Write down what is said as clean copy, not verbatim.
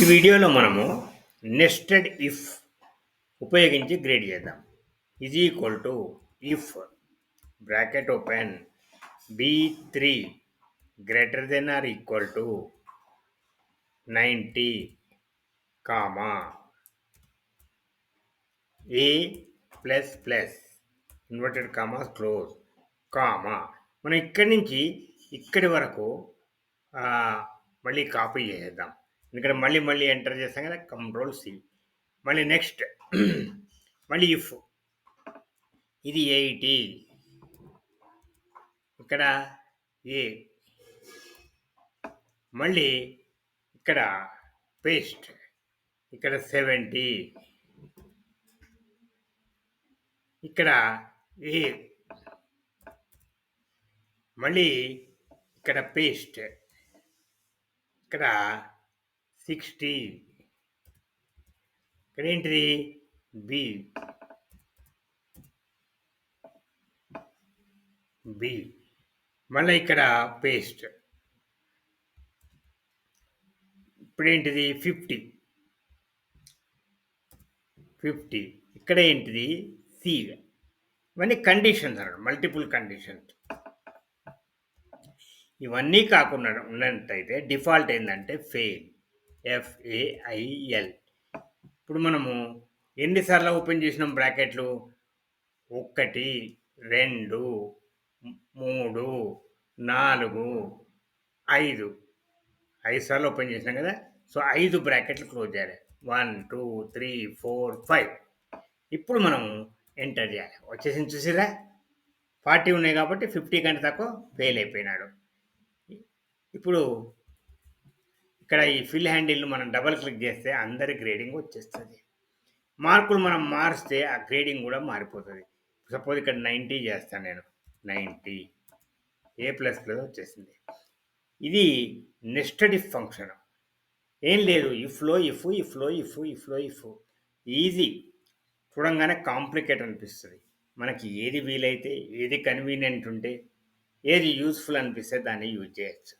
ఈ వీడియోలో మనము నెస్టెడ్ ఇఫ్ ఉపయోగించి గ్రేడ్ చేద్దాం. Is equal to if bracket open B3 greater than or equal to 90 comma A plus plus inverted comma close comma. మనం ఇక్కడి నుంచి ఇక్కడి వరకు మళ్ళీ కాపీ చేసేద్దాం. ఎందుకంటే మళ్ళీ ఎంటర్ చేస్తాం కదా, Ctrl+C. మళ్ళీ నెక్స్ట్ మళ్ళీ ఇఫ్ ఇది 80, ఇక్కడ ఏ, మళ్ళీ ఇక్కడ పేస్ట్, ఇక్కడ 70, ఇక్కడ ఏ, మళ్ళీ ఇక్కడ పేస్ట్, ఇక్కడ 60, ఇక్కడ ఏంటిది బి, మళ్ళీ ఇక్కడ పేస్ట్, ఇప్పుడేంటిది 50, ఇక్కడ ఏంటిది సి. ఇవన్నీ కండిషన్స్ అన్నమాట, మల్టిపుల్ కండిషన్స్. ఇవన్నీ కాకుండా ఉన్నట్టయితే డిఫాల్ట్ ఏంటంటే ఫెయిల్, FAIL. ఇప్పుడు మనము ఎన్నిసార్లు ఓపెన్ చేసినాం బ్రాకెట్లు? 1, 2, 3, 4, 5 సార్లు ఓపెన్ చేసినాం కదా. సో 5 బ్రాకెట్లు క్లోజ్ చేయాలి. 1, 2, 3, 4, 5. ఇప్పుడు మనం ఎంటర్ చేయాలి. వచ్చేసింది చూసిరా, 40 ఉన్నాయి కాబట్టి 50 కంటే తక్కువ ఫెయిల్ అయిపోయినాడు. ఇప్పుడు ఇక్కడ ఈ ఫిల్ హ్యాండిల్ను మనం డబల్ క్లిక్ చేస్తే అందరి గ్రేడింగ్ వచ్చేస్తుంది. మార్కులు మనం మారిస్తే ఆ గ్రేడింగ్ కూడా మారిపోతుంది. సపోజ్ ఇక్కడ 90 చేస్తాను నేను, 90 A++ వచ్చేసింది. ఇది నెస్టెడ్ ఇఫ్ ఫంక్షన్. ఏం లేదు, ఇఫ్లో ఇఫ్ ఈజీ. చూడంగానే కాంప్లికేట్ అనిపిస్తుంది. మనకి ఏది వీలైతే, ఏది కన్వీనియంట్ ఉంటే, ఏది యూస్ఫుల్ అనిపిస్తే దాన్ని యూజ్ చేయొచ్చు.